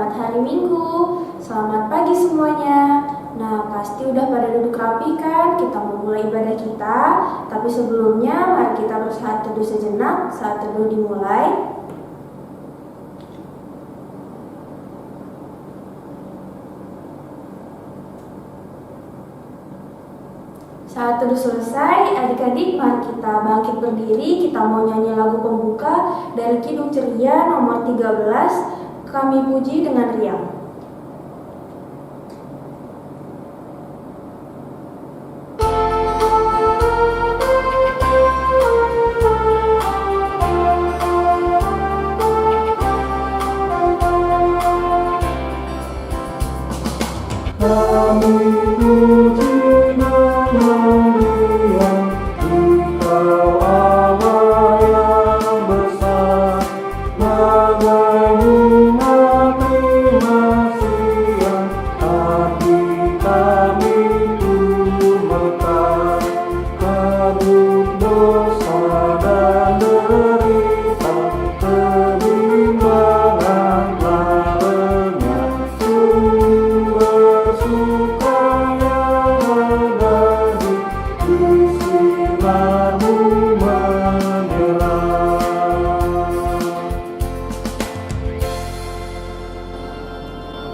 Selamat hari Minggu, selamat pagi semuanya. Nah, pasti udah pada duduk rapi kan? Kita mau mulai ibadah kita. Tapi sebelumnya, mari kita bersaat teduh sejenak. Saat teduh dimulai. Saat teduh selesai, adik-adik mari kita bangkit berdiri. Kita mau nyanyi lagu pembuka dari Kidung Ceria nomor 13, Kami Puji dengan Riang.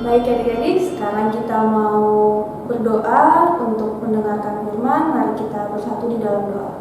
Baik adik-adik, sekarang kita mau berdoa untuk mendengarkan firman. Mari kita bersatu di dalam doa.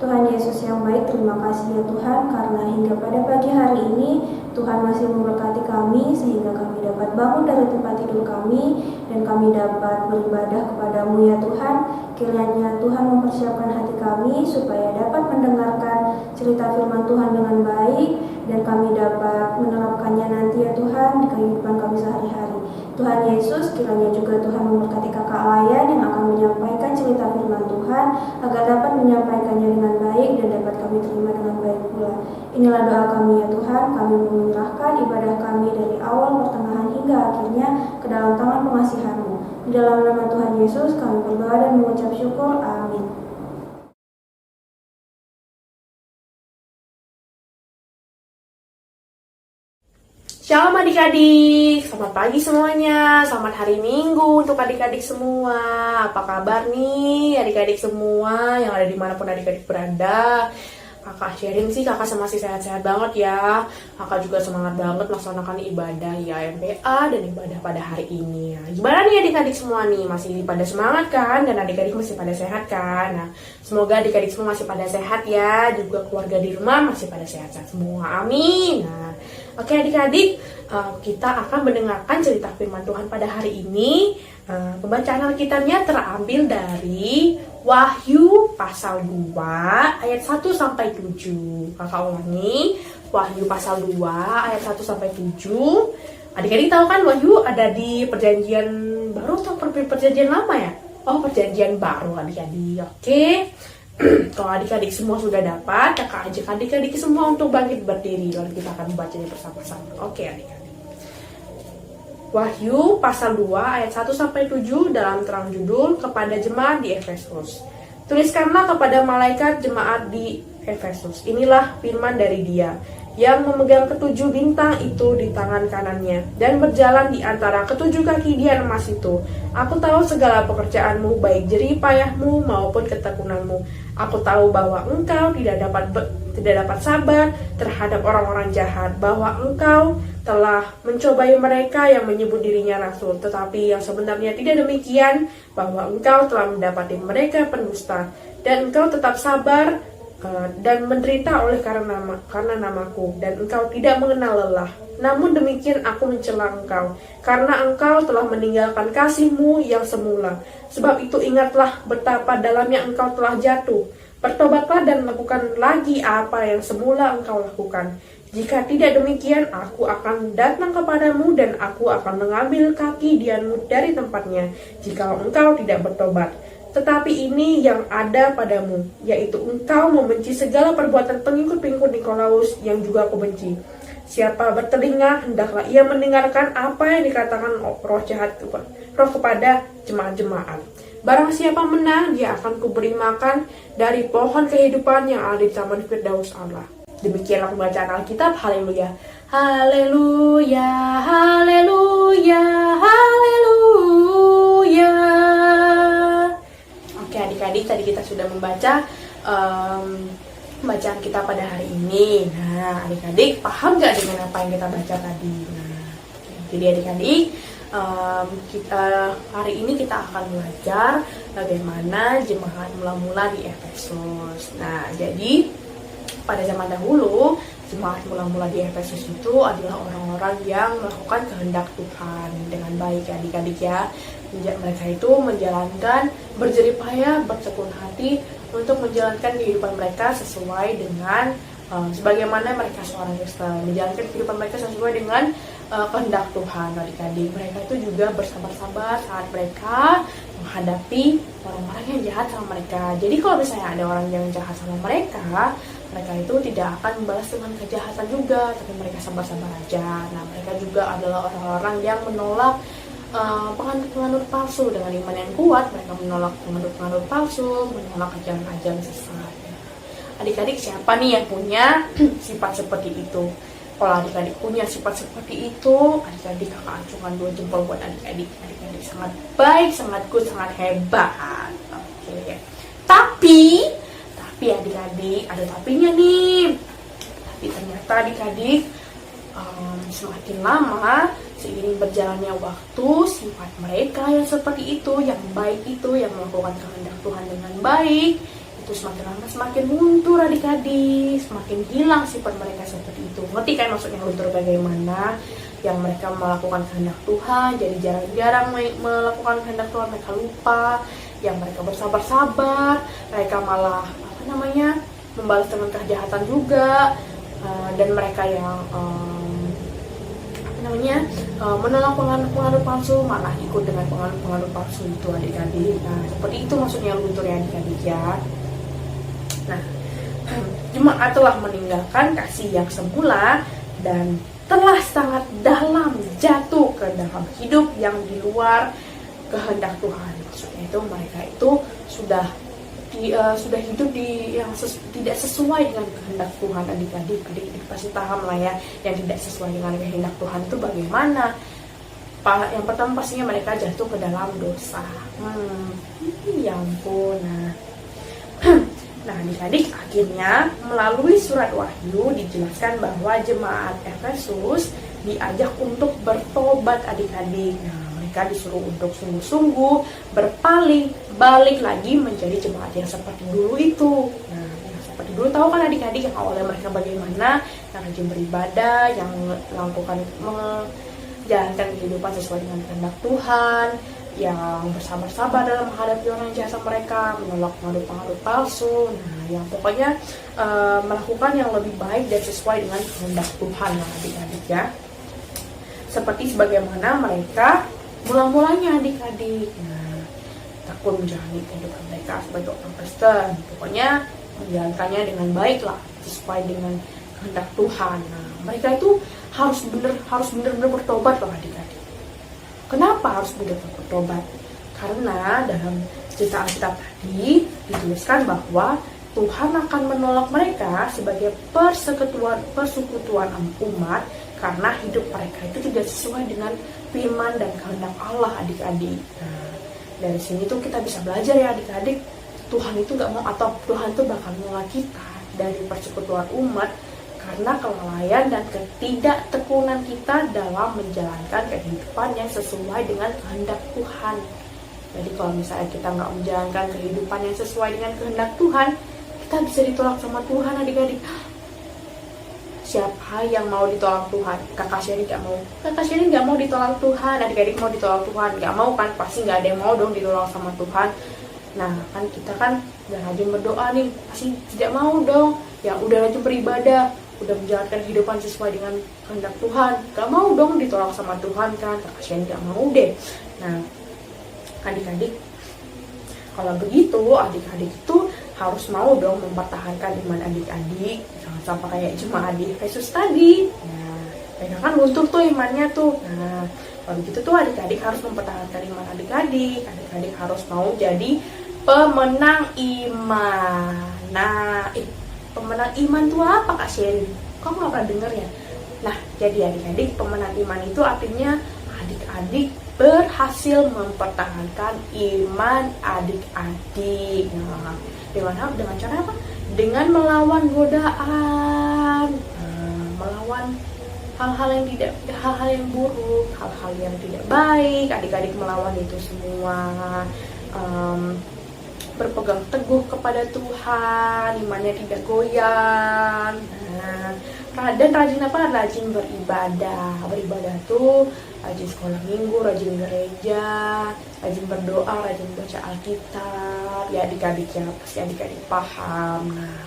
Tuhan Yesus yang baik, terima kasih ya Tuhan, karena hingga pada pagi hari ini Tuhan masih memberkati kami sehingga kami dapat bangun dari tempat tidur kami dan kami dapat beribadah kepadamu ya Tuhan. Kiranya Tuhan mempersiapkan hati kami supaya dapat mendengarkan cerita firman Tuhan dengan baik dan kami dapat menerapkannya nanti ya Tuhan di kehidupan kami sehari-hari. Tuhan Yesus, kiranya juga Tuhan memberkati kakak Layan yang akan menyampaikan cerita firman Tuhan agar dapat menyampaikannya dengan baik dan dapat kami terima dengan baik pula. Inilah doa kami ya Tuhan, kami menyerahkan ibadah kami dari awal, pertengahan hingga akhirnya ke dalam tangan pengasihan-Mu. Di dalam nama Tuhan Yesus kami berdoa dan mengucap syukur. Amin. Shalom adik-adik, selamat pagi semuanya, selamat hari Minggu untuk adik-adik semua. Apa kabar nih adik-adik semua yang ada dimanapun adik-adik berada? Kakak sharing sih, kakak masih sehat-sehat banget ya. Kakak juga semangat banget melaksanakan ibadah YMPA dan ibadah pada hari ini. Nah, gimana nih adik-adik semua nih? Masih pada semangat kan? Dan adik-adik masih pada sehat kan? Nah, semoga adik-adik semua masih pada sehat ya. Juga keluarga di rumah masih pada sehat-sehat semua. Amin. Nah, oke adik-adik, kita akan mendengarkan cerita firman Tuhan pada hari ini. Pembacaan Alkitabnya terambil dari Wahyu pasal 2 ayat 1 sampai 7. Kakak ulangi, Wahyu pasal 2 ayat 1 sampai 7. Adik-adik tahu kan Wahyu ada di perjanjian baru atau perjanjian lama ya? Oh, perjanjian baru adik-adik. Oke. Kalau adik-adik semua sudah dapat, kakak ajak adik-adik semua untuk bangkit berdiri. Lalu kita akan membacanya bersama-sama. Oke adik-adik. Wahyu pasal 2 ayat 1 sampai 7 dalam terang judul kepada jemaat di Efesus. Tuliskanlah kepada malaikat jemaat di Efesus. Inilah firman dari Dia yang memegang ketujuh bintang itu di tangan kanannya dan berjalan di antara ketujuh kaki Dia emas itu. Aku tahu segala pekerjaanmu, baik jerih payahmu maupun ketekunanmu. Aku tahu bahwa engkau tidak dapat sabar terhadap orang-orang jahat, bahwa engkau telah mencobai mereka yang menyebut dirinya rasul, tetapi yang sebenarnya tidak demikian, bahwa engkau telah mendapati mereka pendusta, dan engkau tetap sabar dan menderita oleh karena namaku, dan engkau tidak mengenal lelah. Namun demikian aku mencela engkau, karena engkau telah meninggalkan kasihmu yang semula. Sebab itu ingatlah betapa dalamnya engkau telah jatuh. Bertobatlah dan lakukan lagi apa yang semula engkau lakukan. Jika tidak demikian, aku akan datang kepadamu dan aku akan mengambil kaki Dianmu dari tempatnya, jika engkau tidak bertobat. Tetapi ini yang ada padamu, yaitu engkau membenci segala perbuatan pengikut-pengikut Nikolaus yang juga aku benci. Siapa bertelinga, hendaklah ia mendengarkan apa yang dikatakan roh kepada jemaat-jemaat. Barang siapa menang, dia akan kuberi makan dari pohon kehidupan yang ada di taman Firdaus Allah. Demikianlah pembacaan Alkitab. Haleluya, haleluya, haleluya. sudah membaca bacaan kita pada hari ini. Nah, adik-adik paham gak dengan apa yang kita baca tadi? Nah, jadi adik-adik, hari ini kita akan belajar bagaimana jemaat mula-mula di Efesus. Nah, jadi pada zaman dahulu, jemaat mula-mula di Efesus itu adalah orang-orang yang melakukan kehendak Tuhan dengan baik, adik-adik ya. Mereka itu menjalankan, berjerih payah, bertekun hati untuk menjalankan kehidupan mereka sesuai dengan sebagaimana mereka seorang Kristen, menjalankan kehidupan mereka sesuai dengan kehendak Tuhan, adik-adik. Mereka itu juga bersabar-sabar saat mereka menghadapi orang-orang yang jahat sama mereka. Jadi kalau misalnya ada orang yang jahat sama mereka itu tidak akan membalas dengan kejahatan juga, tapi mereka sabar-sabar aja. Nah, mereka juga adalah orang-orang yang menolak penganut-penganut palsu. Dengan iman yang kuat, mereka menolak penganut-penganut palsu, menolak ajaran-ajaran sesat. Adik-adik, siapa nih yang punya sifat seperti itu? Kalau adik-adik punya sifat seperti itu, adik-adik kakak acungkan 2 jempol buat adik-adik. Adik-adik sangat baik, sangat good, sangat hebat. Oke. Tapi adik-adik, ada tapinya nih. Tapi ternyata adik-adik, semakin lama, seiring berjalannya waktu, sifat mereka yang seperti itu, yang baik itu, yang melakukan kehendak Tuhan dengan baik, itu semakin lama semakin luntur adik-adik, semakin hilang sifat mereka seperti itu. Ngerti kan maksudnya luntur bagaimana? Yang mereka melakukan kehendak Tuhan, jadi jarang-jarang melakukan kehendak Tuhan, mereka lupa. Yang mereka bersabar-sabar, mereka malah membalas dengan kejahatan juga. Dan mereka yang menolak penganut palsu, malah ikut dengan penganut palsu itu adik-adik. Nah, seperti itu maksudnya luntur ya adik-adik ya. Nah, jemaat telah meninggalkan kasih yang semula dan telah sangat dalam jatuh ke dalam hidup yang di luar kehendak Tuhan. Maksudnya itu mereka itu sudah hidup di yang tidak sesuai dengan kehendak Tuhan, adik-adik pasti paham lah ya, yang tidak sesuai dengan kehendak Tuhan itu bagaimana. Yang pertama pastinya mereka jatuh ke dalam dosa. Ya ampun. Nah, adik-adik, akhirnya melalui surat Wahyu dijelaskan bahwa jemaat Efesus diajak untuk bertobat adik-adik. Nah, mereka disuruh untuk sungguh-sungguh berpaling, balik lagi menjadi jemaat yang seperti dulu itu. Nah, yang seperti dulu tahu kan adik-adik, yang awalnya mereka bagaimana, yang rajin beribadah, yang melakukan menjalankan kehidupan sesuai dengan kehendak Tuhan, yang bersabar-sabar dalam menghadapi orang yang jahat mereka, menolak penganut palsu. Nah, yang pokoknya melakukan yang lebih baik dan sesuai dengan kehendak Tuhan lah adik-adik ya. Seperti sebagaimana mereka mula-mulanya adik-adik. Nah, takut menjalani kehidupan mereka sebagai orang Kristen. Pokoknya menjalankannya dengan baik lah, sesuai dengan kehendak Tuhan. Nah, mereka itu harus benar-benar bertobat loh adik-adik. Kenapa harus benar-benar bertobat? Karena dalam cerita Alkitab tadi dituliskan bahwa Tuhan akan menolak mereka sebagai persekutuan umat karena hidup mereka itu tidak sesuai dengan firman dan kehendak Allah adik-adik. Nah, dari sini tuh kita bisa belajar ya adik-adik, Tuhan itu gak mau, atau Tuhan tuh bakal menolak kita dari persekutuan umat karena kelalaian dan ketidaktekуnan kita dalam menjalankan kehidupan yang sesuai dengan kehendak Tuhan. Jadi kalau misalnya kita nggak menjalankan kehidupan yang sesuai dengan kehendak Tuhan, kita bisa ditolak sama Tuhan adik-adik. Siapa yang mau ditolak Tuhan? Kakak Sherry nggak mau. Kakak Sherry nggak mau ditolak Tuhan. Adik-adik mau ditolak Tuhan? Nggak mau kan? Pasti nggak ada yang mau dong ditolak sama Tuhan. Nah kan kita kan udah rajin berdoa nih, pasti tidak mau dong. Yang udah rajin beribadah, udah menjalankan kehidupan sesuai dengan kehendak Tuhan, gak mau dong ditolak sama Tuhan kan? Kakak Sherry gak mau deh. Nah adik-adik, kalau begitu adik-adik itu harus mau dong mempertahankan iman adik-adik. Jangan sampai kayak jemaat di Efesus tadi. Nah, mereka kan luntur tuh imannya tuh. Nah, kalau begitu tuh adik-adik harus mempertahankan iman adik-adik. Adik-adik harus mau jadi pemenang iman. Nah, pemenang iman itu apa Kak Sherry? Kamu gak pernah denger ya? Nah, jadi adik-adik, pemenang iman itu artinya adik-adik berhasil mempertahankan iman adik-adik. Nah, dengan cara apa? Dengan melawan godaan, melawan hal-hal yang buruk, hal-hal yang tidak baik. Adik-adik melawan itu semua. Berpegang teguh kepada Tuhan, imannya tidak goyang. Dan rajin apa? Rajin beribadah. Beribadah tuh rajin sekolah minggu, rajin gereja, rajin berdoa, rajin baca Alkitab. Ya adik-adik ya, pasti adik-adik paham. Nah,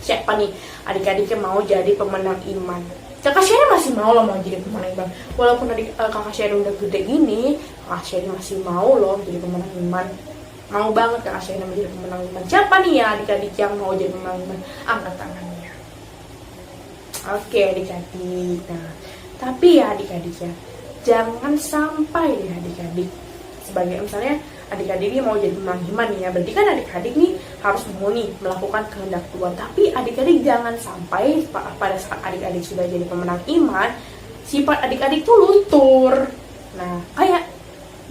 siapa nih adik-adik yang mau jadi pemenang iman? Kakak Sherry masih mau loh mau jadi pemenang iman. Walaupun kakak Sherry udah gede gini, kakak Sherry masih mau loh jadi pemenang iman. Mau banget Kak Sherry menjadi pemenang iman. Siapa nih ya adik-adik yang mau jadi pemenang iman? Angkat tangannya. Oke adik-adik. Nah, tapi ya adik-adik ya, jangan sampai ya adik-adik. Sebagai misalnya adik-adik ini mau jadi pemenang iman nih ya, berarti kan adik-adik nih harus mau nih melakukan kehendak Tuhan. Tapi adik-adik jangan sampai pada saat adik-adik sudah jadi pemenang iman, sifat adik-adik tuh luntur. Nah, kayak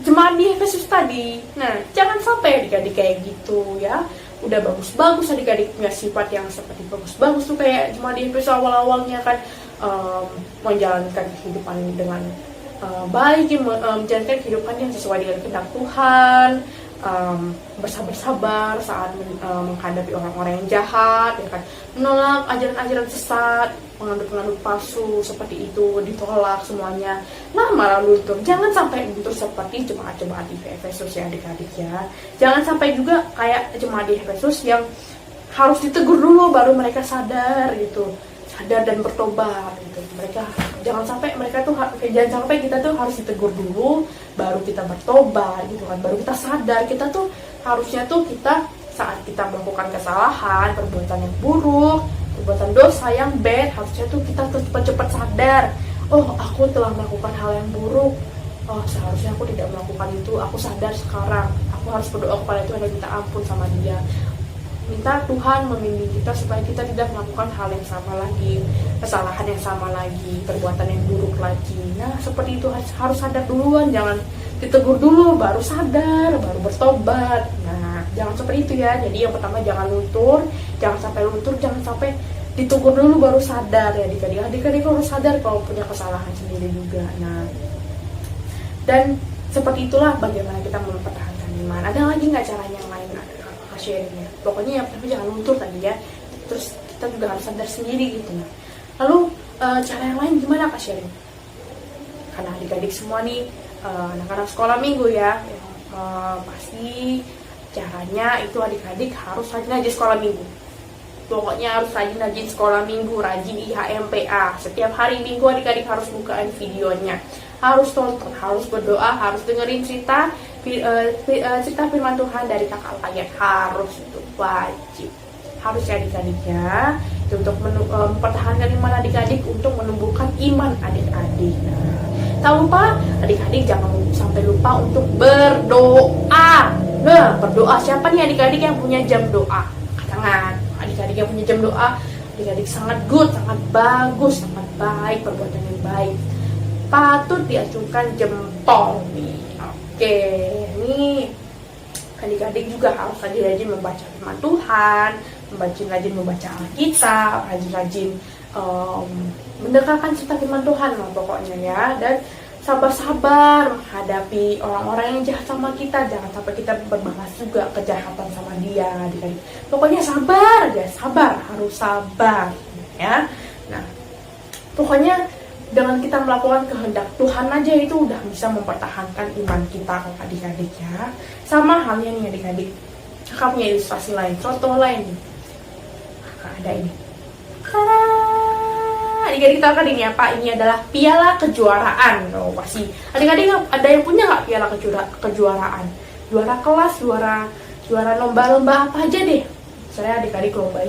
jemaat di Efesus tadi. Nah, jangan sampai adik-adik kayak gitu ya. Udah bagus-bagus adik-adik punya sifat yang seperti bagus-bagus tuh kayak jemaat di Efesus awal-awalnya kan menjalankan kehidupan dengan baik, menjalankan kehidupan yang sesuai dengan kehendak Tuhan, bersabar-sabar saat menghadapi orang-orang yang jahat, ya kan, menolak ajaran-ajaran sesat, pengandut-pengandut palsu seperti itu ditolak semuanya. Nah, malah luntur. Jangan sampai luntur seperti jemaat-jemaat di Efesus ya adik-adik ya. Jangan sampai juga kayak jemaat di Efesus yang harus ditegur dulu baru mereka sadar gitu, sadar dan bertobat gitu. Jangan sampai kita tuh harus ditegur dulu baru kita bertobat gitu kan, baru kita sadar. Kita tuh harusnya tuh kita saat kita melakukan kesalahan, perbuatan yang buruk, perbuatan dosa yang bad, harusnya tuh kita cepat-cepat sadar, oh aku telah melakukan hal yang buruk, oh seharusnya aku tidak melakukan itu, aku sadar sekarang, aku harus berdoa kepada Tuhan dan minta ampun sama Dia, minta Tuhan membimbing kita supaya kita tidak melakukan hal yang sama lagi, kesalahan yang sama lagi, perbuatan yang buruk lagi. Nah seperti itu harus sadar duluan, jangan ditegur dulu baru sadar, baru bertobat. Nah jangan seperti itu ya. Jadi yang pertama jangan luntur, jangan sampai ditegur dulu baru sadar ya adik-adik. Adik-adik harus sadar kalau punya kesalahan sendiri juga. Nah dan seperti itulah bagaimana kita mempertahankan iman. Ada lagi nggak caranya yang lain sharingnya? Pokoknya yang pertama jangan luntur tadi ya. Terus kita juga harus sadar sendiri gitu. Nah lalu cara yang lain gimana Kak sharing? Karena adik-adik semua nih anak-anak sekolah minggu ya, pasti caranya itu adik-adik harus rajin sekolah minggu. Pokoknya harus rajin sekolah minggu, rajin IHMPA. Setiap hari minggu adik-adik harus bukaan videonya, harus tonton, harus berdoa, harus dengerin cerita firman Tuhan dari kakak Layat. Harus, itu wajib, harus ya adik-adik ya. Itu untuk mempertahankan iman adik-adik, untuk menumbuhkan iman adik-adik. Nah, tak lupa adik-adik jangan sampai lupa untuk berdoa. Nah, berdoa, siapa nih adik-adik yang punya jam doa? Angkat tangan. Adik-adik yang punya jam doa, adik-adik sangat good, sangat bagus, sangat baik, perbuatan yang baik, patut diacungkan jempol nih. Oke, nih adik-adik juga harus rajin-rajin membaca firman Tuhan, rajin membaca Alkitab, rajin mendekatkan cerita firman Tuhan lah pokoknya ya. Dan sabar-sabar menghadapi orang-orang yang jahat sama kita. Jangan sampai kita berbalas juga kejahatan sama dia adik-adik. Pokoknya sabar aja, harus sabar ya. Nah pokoknya dengan kita melakukan kehendak Tuhan aja itu udah bisa mempertahankan iman kita adik-adik ya. Sama halnya nih adik-adik, kakak punya ilustrasi lain, contoh lain nih. Kakak ada ini. Adik-adik tahu kan ini apa? Ini adalah piala kejuaraan. Oh pasti adik-adik ada yang punya nggak piala kejuaraan? Juara kelas, juara lomba-lomba apa aja deh. Misalnya adik-adik lomba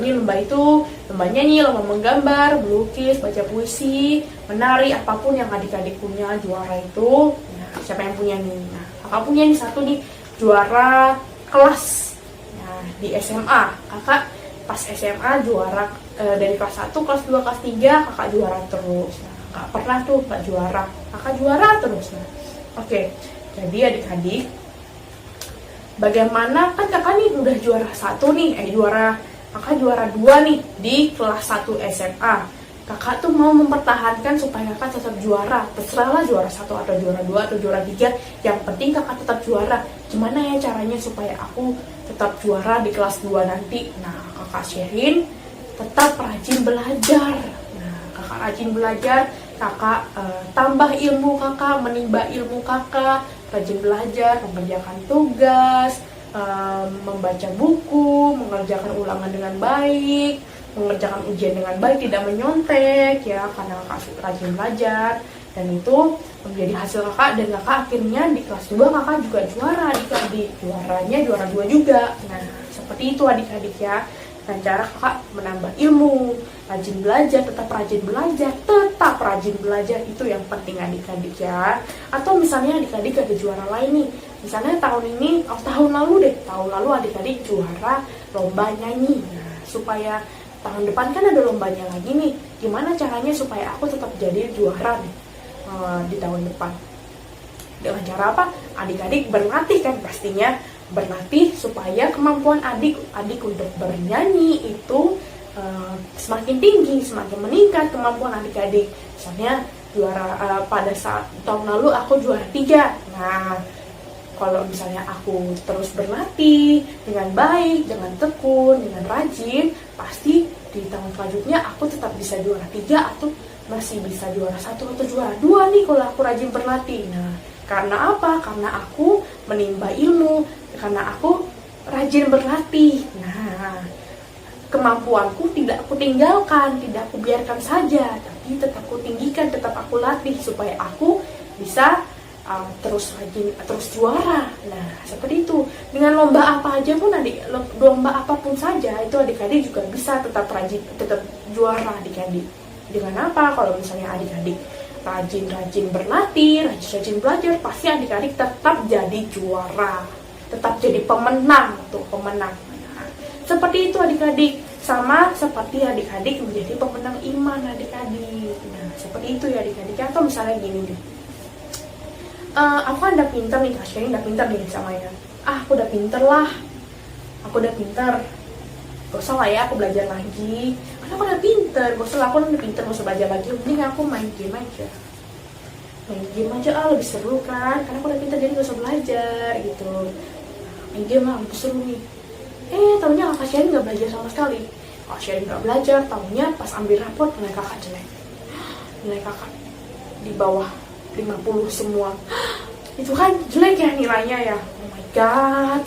nyanyi, lomba menggambar, melukis, baca puisi, menari, apapun yang adik-adik punya juara itu. Nah, siapa yang punya nih? Nah, kakak punya nih satu nih, juara kelas. Nah, di SMA, kakak pas SMA juara dari kelas 1, kelas 2, kelas 3 kakak juara terus. Nah, nggak pernah tuh nggak juara, kakak juara terus. Nah, oke, jadi adik-adik, bagaimana kan kakak nih udah juara 1 nih, kakak juara 2 nih di kelas 1 SMA. Kakak tuh mau mempertahankan supaya kakak tetap juara. Terserahlah juara 1 atau juara 2 atau juara 3, yang penting kakak tetap juara. Gimana ya caranya supaya aku tetap juara di kelas 2 nanti? Nah, kakak sharing, tetap rajin belajar. Nah, kakak rajin belajar, kakak tambah ilmu kakak, menimba ilmu kakak, rajin belajar, mengerjakan tugas, membaca buku, mengerjakan ulangan dengan baik, mengerjakan ujian dengan baik, tidak menyontek ya, karena kakak rajin belajar. Dan itu menjadi hasil kakak, dan kakak akhirnya di kelas 2 kakak juga juara, adik-adik. Juaranya juara 2 juga. Nah, seperti itu adik-adik ya. Dan cara kakak menambah ilmu, rajin belajar, tetap rajin belajar, itu yang penting adik-adik ya. Atau misalnya adik-adik ada juara lain nih, misalnya tahun lalu adik-adik juara lomba nyanyi. Nah, supaya tahun depan kan ada lombanya lagi nih, gimana caranya supaya aku tetap jadi juara nih di tahun depan? Dengan cara apa? Adik-adik berlatih kan, pastinya berlatih supaya kemampuan adik untuk bernyanyi itu semakin tinggi, semakin meningkat kemampuan adik-adik. Misalnya juara pada saat tahun lalu aku juara 3. Nah, kalau misalnya aku terus berlatih dengan baik, dengan tekun, dengan rajin, pasti di tahun selanjutnya aku tetap bisa juara 3 atau masih bisa juara 1 atau juara 2 nih kalau aku rajin berlatih. Nah, karena apa? Karena aku menimba ilmu, karena aku rajin berlatih. Nah, kemampuanku tidak aku tinggalkan, tidak aku biarkan saja, tapi tetap aku tinggikan, tetap aku latih supaya aku bisa terus rajin, terus juara. Nah, seperti itu. Dengan lomba apa aja pun lomba apapun saja, itu adik-adik juga bisa tetap rajin, tetap juara adik-adik. Dengan apa? Kalau misalnya adik-adik rajin berlatih, rajin belajar, pasti adik-adik tetap jadi juara, tetap jadi pemenang. Nah, seperti itu adik-adik. Sama seperti adik-adik menjadi pemenang iman adik-adik. Nah, seperti itu ya adik-adik. Atau misalnya gini deh, aku kan udah pinter nih, Kak Sherin udah pinter nih sama ya. Aku udah pinter, gak usah lah ya aku belajar lagi, karena aku udah pinter, gak usah belajar lagi, mending aku main game aja lebih seru kan, karena aku udah pinter jadi gak usah belajar gitu. Main game lah lebih seru nih. Taunya Kak Sherin gak belajar sama sekali. Kak Sherin gak belajar, taunya pas ambil raport nilai kakak jelek, nilai kakak di bawah 50 semua. Itu kan jelek ya nilainya ya. Oh my god.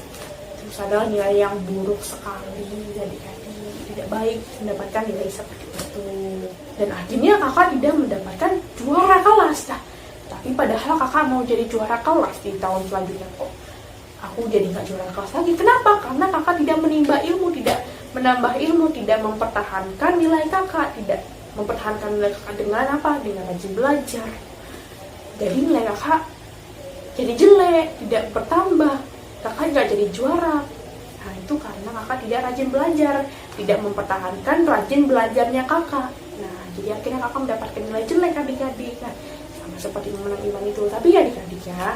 Terus adalah nilai yang buruk sekali, adik-adik, tidak baik mendapatkan nilai seperti itu. Dan akhirnya kakak tidak mendapatkan juara kelas. Nah, tapi padahal kakak mau jadi juara kelas di tahun selanjutnya, kok aku jadi nggak juara kelas lagi. Kenapa? Karena kakak tidak menimba ilmu, tidak menambah ilmu, tidak mempertahankan nilai kakak, tidak mempertahankan nilai kakak dengan apa? Dengan rajin belajar. Jadi nilai kakak jadi jelek, tidak bertambah, kakak nggak jadi juara. Nah, itu karena kakak tidak rajin belajar, tidak mempertahankan rajin belajarnya kakak. Nah, jadi akhirnya kakak mendapatkan nilai jelek adik-adik. Nah, sama seperti memenang iman itu. Tapi ya adik-adik ya,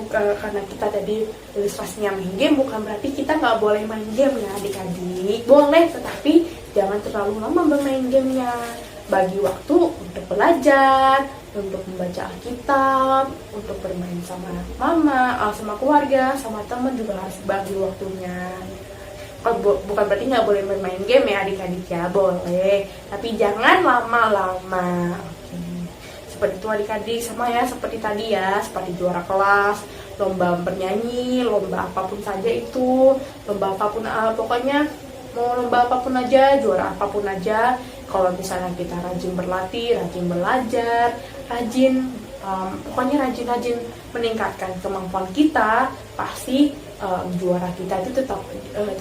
karena kita tadi ilustrasinya main game, bukan berarti kita nggak boleh main game ya adik-adik. Boleh, tetapi jangan terlalu lama bermain gamenya. Bagi waktu untuk belajar, untuk membaca Alkitab, untuk bermain sama mama, sama keluarga, sama teman, juga harus bagi waktunya. Bukan berarti nggak boleh bermain game ya adik-adik ya, boleh, tapi jangan lama-lama. Oke. Seperti itu adik-adik, sama ya seperti tadi ya, seperti juara kelas, lomba bernyanyi, lomba apapun saja itu, lomba apapun, pokoknya mau lomba apapun aja, juara apapun aja. Kalau misalnya kita rajin berlatih, rajin belajar, pokoknya rajin meningkatkan kemampuan kita, pasti juara kita itu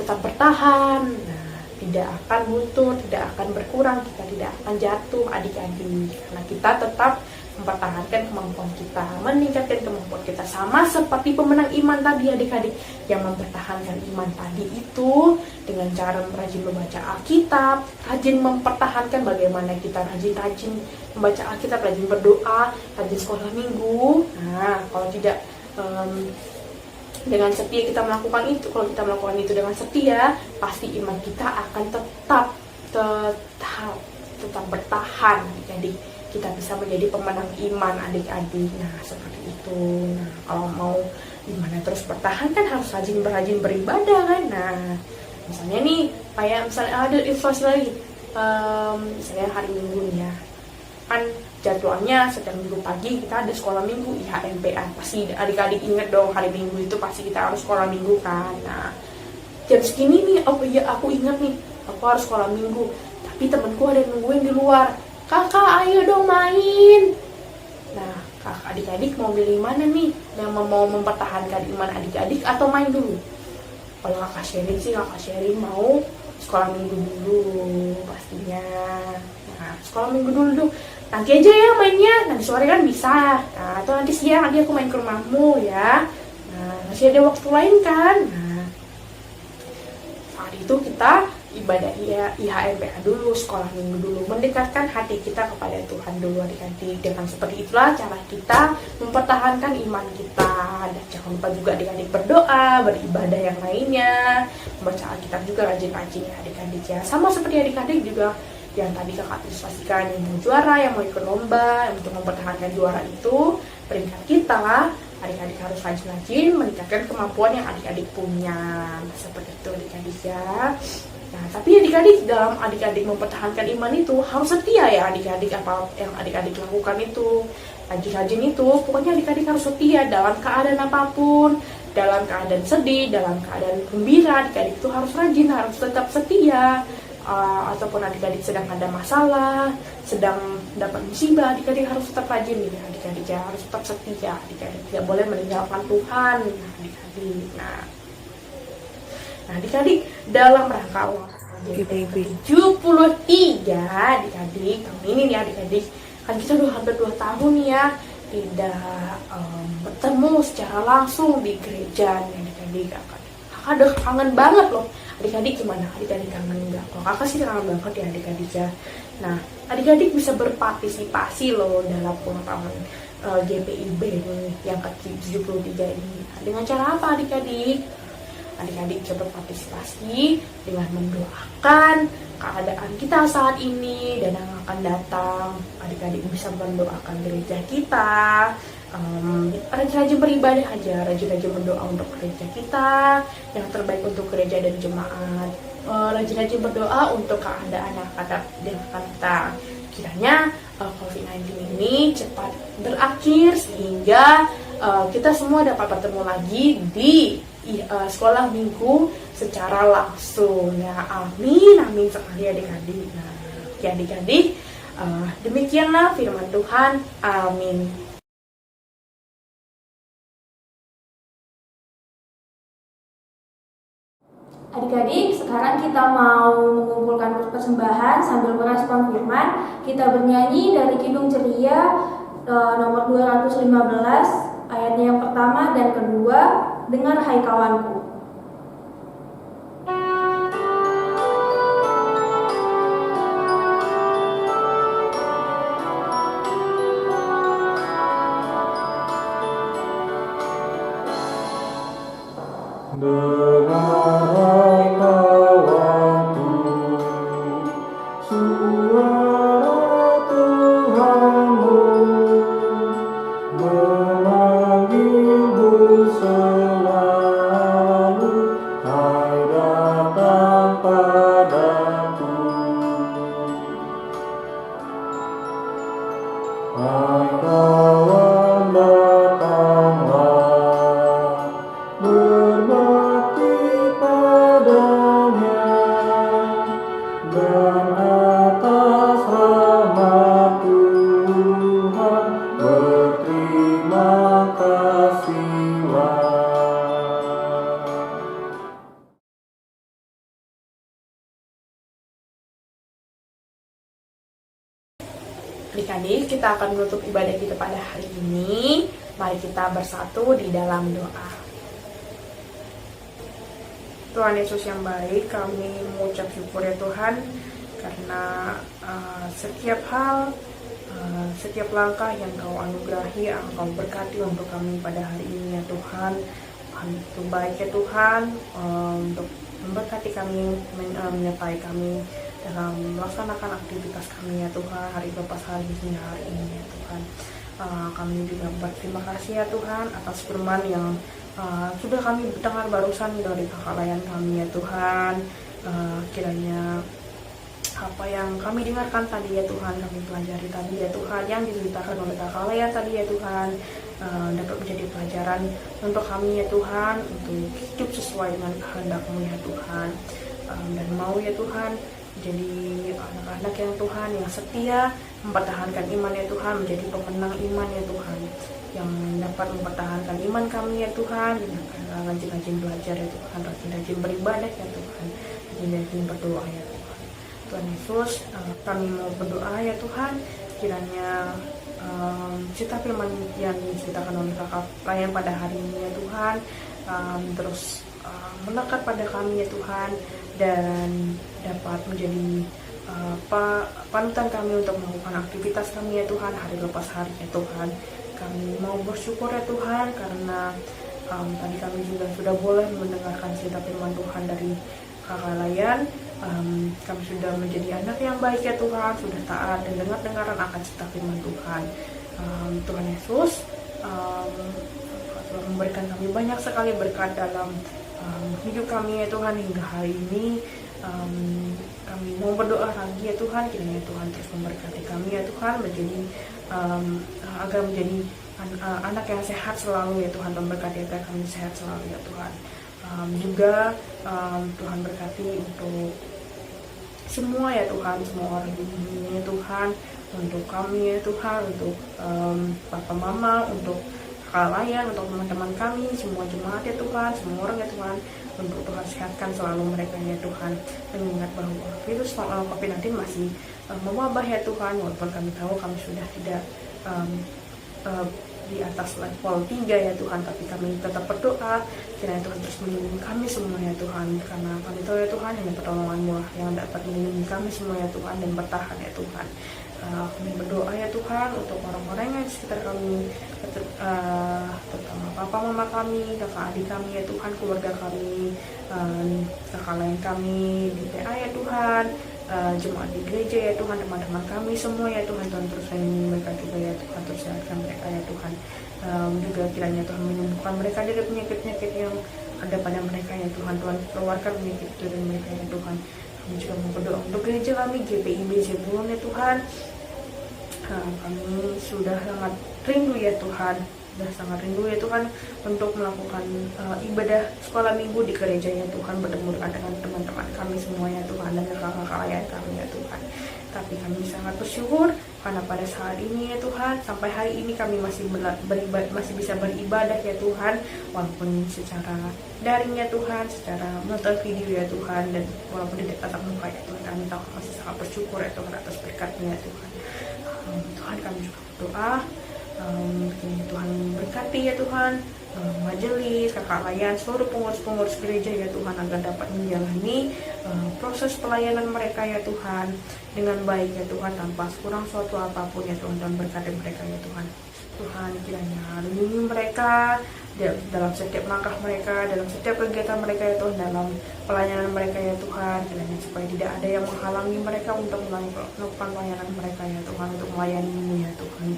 tetap bertahan. Nah, tidak akan luntur, tidak akan berkurang, kita tidak akan jatuh adik-adik, karena kita tetap mempertahankan kemampuan kita, meningkatkan kemampuan kita, sama seperti pemenang iman tadi adik-adik, yang mempertahankan iman tadi itu dengan cara rajin membaca Alkitab, rajin mempertahankan bagaimana kita rajin-rajin membaca Alkitab, rajin berdoa, rajin sekolah minggu. Nah, kalau tidak dengan setia kita melakukan itu, kalau kita melakukan itu dengan setia, pasti iman kita akan tetap bertahan adik-adik. Kita bisa menjadi pemenang iman adik-adik. Nah, seperti itu. Nah, kalau mau gimana terus bertahan kan harus rajin beribadah kan. Nah, misalnya nih kayak misalnya ada ilustrasi lagi, misalnya hari Minggu nih ya, kan jadwalnya setiap minggu pagi kita ada sekolah minggu IHMPA. Pasti adik-adik ingat dong, hari Minggu itu pasti kita harus sekolah minggu kan. Nah, jam segini nih, oh iya aku ingat nih, aku harus sekolah minggu, tapi temanku ada yang nungguin di luar. Kakak ayo dong main. Nah, kakak adik-adik mau pilih mana nih, yang mau mempertahankan iman adik-adik atau main dulu? Kalau kakak sharing mau sekolah minggu dulu pastinya. Nah, sekolah minggu dulu, nanti aja ya mainnya, nanti sore kan bisa. Nah, atau nanti siang nanti aku main ke rumahmu ya. Nah, masih ada waktu lain kan. Nah, saat itu kita ibadah IHMPA dulu, sekolah minggu dulu, mendekatkan hati kita kepada Tuhan dulu adik-adik. Dengan seperti itulah cara kita mempertahankan iman kita. Dan jangan lupa juga adik-adik berdoa, beribadah yang lainnya, membaca Alkitab juga rajin-rajin ya adik-adik ya. Sama seperti adik-adik juga yang tadi kakak ilustrasikan, yang mau juara, yang mau ikut lomba, yang untuk mempertahankan juara itu peringkat kita, adik-adik harus rajin-rajin meningkatkan kemampuan yang adik-adik punya. Nah, seperti itu adik-adik ya. Nah, tapi adik-adik dalam adik-adik mempertahankan iman itu harus setia ya adik-adik. Apa yang adik-adik lakukan itu rajin-rajin itu, pokoknya adik-adik harus setia dalam keadaan apapun, dalam keadaan sedih, dalam keadaan gembira, adik-adik itu harus rajin, harus tetap setia. Ataupun adik-adik sedang ada masalah, sedang dapat musibah, adik-adik harus tetap rajin nih adik-adik ya, harus tetap setia adik-adik, tidak boleh meninggalkan Tuhan adik-adik. Nah, adik-adik dalam rangka GPIB 73 adik-adik tahun ini nih adik-adik, kan kita udah hampir 2 tahun nih ya tidak bertemu secara langsung di gereja nih adik-adik. Kakak udah kangen banget loh. Adik-adik gimana? Adik-adik kangen enggak? Kalau kakak sih kangen banget ya adik-adik ya. Nah, adik-adik bisa berpartisipasi loh dalam ulang tahun GPIB yang ke-73 ini. Dengan cara apa adik-adik? Adik-adik bisa berpartisipasi dengan mendoakan keadaan kita saat ini dan yang akan datang. Adik-adik bisa mendoakan gereja kita, rajin-rajin beribadah aja, rajin-rajin berdoa untuk gereja kita, yang terbaik untuk gereja dan jemaat, rajin-rajin berdoa untuk keadaan yang akan datang. Kiranya COVID-19 ini cepat berakhir sehingga kita semua dapat bertemu lagi di sekolah minggu secara langsung ya. Amin, amin sekali adik-adik. Nah, ya adik-adik, demikianlah firman Tuhan. Amin. Adik-adik, sekarang kita mau mengumpulkan persembahan sambil merespon firman. Kita bernyanyi dari Kidung Ceria nomor 215, ayatnya yang pertama dan kedua, dengar hai kawanku. adik-adik, kita akan menutup ibadah kita pada hari ini. Mari kita bersatu di dalam doa. Tuhan Yesus yang baik, kami mengucap syukur ya Tuhan, karena setiap hal, setiap langkah yang Kau anugerahi, yang Kau berkati untuk kami pada hari ini ya Tuhan. Itu baik ya Tuhan, untuk memberkati kami, menyertai kami dalam melaksanakan aktivitas kami ya Tuhan, hari lepas hari hingga hari ini ya Tuhan. Kami juga berterima kasih ya Tuhan atas firman yang sudah kami dengar barusan dari kakak layan kami ya Tuhan. Kiranya apa yang kami dengarkan tadi ya Tuhan, kami pelajari tadi ya Tuhan, yang diceritakan oleh kakak layan tadi ya Tuhan, dapat menjadi pelajaran untuk kami ya Tuhan, untuk hidup sesuai dengan kehendak-Mu ya Tuhan. Dan mau ya Tuhan jadi anak-anak yang Tuhan yang setia, mempertahankan iman ya Tuhan, menjadi pemenang iman ya Tuhan, yang dapat mempertahankan iman kami ya Tuhan, dengan rajin-rajin belajar ya Tuhan, rajin-rajin beribadah ya Tuhan, rajin-rajin berdoa ya Tuhan. Tuhan Yesus, kami mau berdoa ya Tuhan, kiranya cerita firman yang diceritakan oleh kakak layan pada hari ini ya Tuhan, terus melekat pada kami ya Tuhan, dan dapat menjadi panutan kami untuk melakukan aktivitas kami ya Tuhan, hari lepas hari ya Tuhan. Kami mau bersyukur ya Tuhan, karena tadi kami juga sudah boleh mendengarkan cerita firman Tuhan dari kakak layan. Kami sudah menjadi anak yang baik ya Tuhan, sudah taat dan dengar-dengaran akan cerita firman Tuhan. Tuhan Yesus telah memberikan kami banyak sekali berkat dalam hidup kami ya Tuhan hingga hari ini. Kami mau berdoa lagi ya Tuhan, kiranya Tuhan terus memberkati kami ya Tuhan, menjadi agar menjadi anak yang sehat selalu ya Tuhan, memberkati agar kami sehat selalu ya Tuhan. Juga Tuhan berkati untuk semua ya Tuhan, semua orang di dunia ya Tuhan, untuk kami ya Tuhan, untuk papa mama, untuk kakak layan, untuk teman-teman kami, semua jemaat ya Tuhan, semua orang ya Tuhan, untuk Tuhan sehatkan selalu mereka ya Tuhan. Mengingat bahwa virus COVID-19 masih mewabah ya Tuhan, walaupun kami tahu kami sudah tidak di atas level 3 ya Tuhan, tapi kami tetap berdoa kiranya Tuhan terus melindungi kami semua ya Tuhan, karena kami tahu ya Tuhan hanya pertolongan-Mu yang dapat melindungi kami semua ya Tuhan, dan bertahan ya Tuhan. Kami berdoa ya Tuhan untuk orang-orang yang di sekitar kami, terutama papa mama kami, kakak adik kami ya Tuhan, keluarga kami, kakak lain kami di PA ya Tuhan, jemaat di gereja ya Tuhan, teman-teman kami semua ya Tuhan. Tuhan terus melindungi mereka juga ya Tuhan, terus sehatkan mereka ya Tuhan. Juga kiranya Tuhan menyembuhkan mereka dari penyakit-penyakit yang ada pada mereka ya Tuhan. Tuhan keluarkan penyakit itu dari mereka ya Tuhan. Kami juga mau berdoa untuk gereja kami GPIB Zebulon ya Tuhan. Kami sudah sangat rindu ya Tuhan, sangat rindu ya Tuhan untuk melakukan ibadah sekolah minggu di gereja ya Tuhan, bertemu dengan teman-teman kami semua ya Tuhan, dan kakak-kakak layan kami ya Tuhan. Tapi kami sangat bersyukur karena pada saat ini ya Tuhan, sampai hari ini kami masih bisa beribadah ya Tuhan, walaupun secara daring ya Tuhan, secara menonton video ya Tuhan, dan walaupun tidak tatap muka ya Tuhan, kami tahu masih sangat bersyukur ya Tuhan atas berkat-Nya ya Tuhan. Tuhan, kami juga berdoa Tuhan berkati ya Tuhan majelis, kakak layan, seluruh pengurus-pengurus gereja ya Tuhan, agar dapat menjalani proses pelayanan mereka ya Tuhan dengan baik ya Tuhan, tanpa kurang suatu apapun ya Tuhan, dan berkati mereka ya Tuhan. Tuhan, kiranya lindungi mereka dalam setiap langkah mereka, dalam setiap kegiatan mereka ya Tuhan, dalam pelayanan mereka ya Tuhan, kiranya supaya tidak ada yang menghalangi mereka untuk melakukan pelayanan mereka ya Tuhan, untuk melayani-Mu ya Tuhan.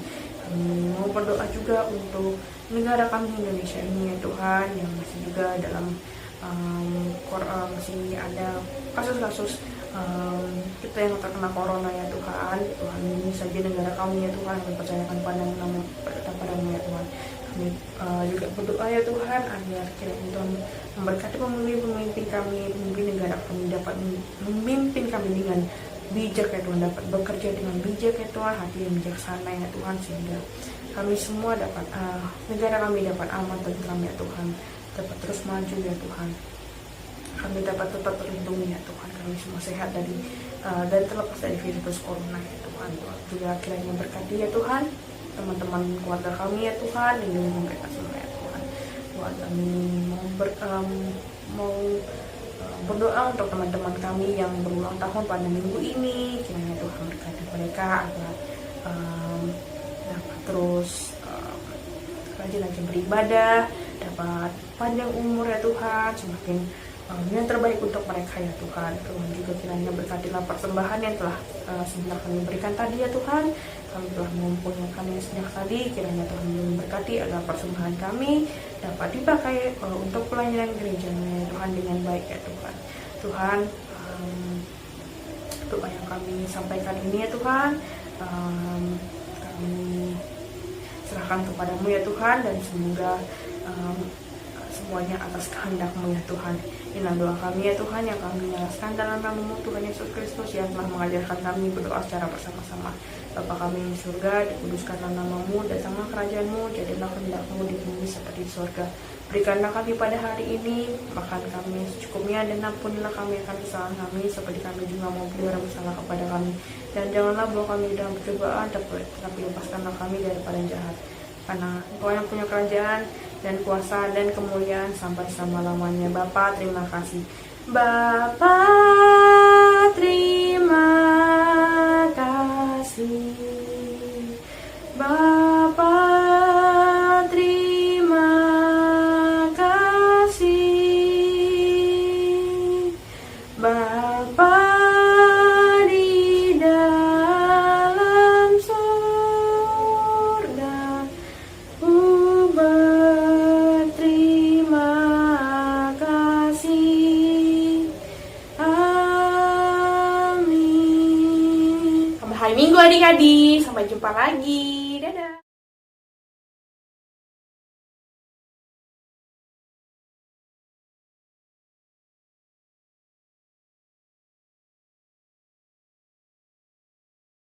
Kami mau berdoa juga untuk negara kami Indonesia ini ya Tuhan, yang masih juga dalam masih ada kasus-kasus kita yang terkena corona ya Tuhan. Tuhan, ini saja negara kami ya Tuhan, kami percayakan padamu ya Tuhan. Kami juga berdoa ya Tuhan agar kiranya Tuhan memberkati pemimpin kami, pemimpin negara kami dapat memimpin kami dengan bijak ya Tuhan, dapat bekerja dengan bijak ya Tuhan, hati yang bijaksana ya Tuhan, sehingga kami semua dapat negara kami dapat aman dan tentram ya Tuhan, dapat terus maju ya Tuhan. Kami dapat tetap terlindungi ya Tuhan, kami semua sehat dari dan terlepas dari virus corona ya Tuhan. Juga kiranya berkati ya Tuhan teman-teman keluarga kami ya Tuhan, lindungi mereka semua ya Tuhan. Tuhan, kami mau berdoa untuk teman-teman kami yang berulang tahun pada minggu ini, kiranya Tuhan berkati mereka agar dapat terus rajin-rajin beribadah, dapat panjang umur ya Tuhan, semakin yang terbaik untuk mereka ya Tuhan. Tuhan juga kiranya berkatilah persembahan yang telah sebentar kami berikan tadi ya Tuhan. Kami telah mempunyai sejak tadi, kiranya Tuhan memberkati agar persembahan kami dapat dipakai untuk pelayanan gerejanya ya Tuhan dengan baik ya Tuhan. Tuhan, doa yang kami sampaikan ini ya Tuhan, kami serahkan kepadamu ya Tuhan, dan semoga semuanya atas kehendak-Mu ya Tuhan. Inilah doa kami ya Tuhan yang kami nyerahkan dalam nama-Mu Tuhan Yesus Kristus yang telah mengajarkan kami berdoa secara bersama-sama. Bapa kami di surga, dikuduskanlah nama-Mu, datanglah kerajaan-Mu, jadilah kehendak-Mu di bumi seperti di surga. Berikanlah kami pada hari ini makan kami secukupnya, dan ampunilah kami akan kesalahan kami seperti kami juga mengampuni orang bersalah kepada kami. Dan janganlah bawa kami dalam percobaan, tetapi lepaskanlah kami daripada yang jahat. Karena Engkau yang punya kerajaan dan kuasa dan kemuliaan sampai selama-lamanya. Bapa, terima kasih. Bapa, terima kasih. Bapa, terima kasih. Bapa di dalam surga, berterima kasih. Amin. Selamat hari Minggu adik-adik. Sampai jumpa lagi. Dadah.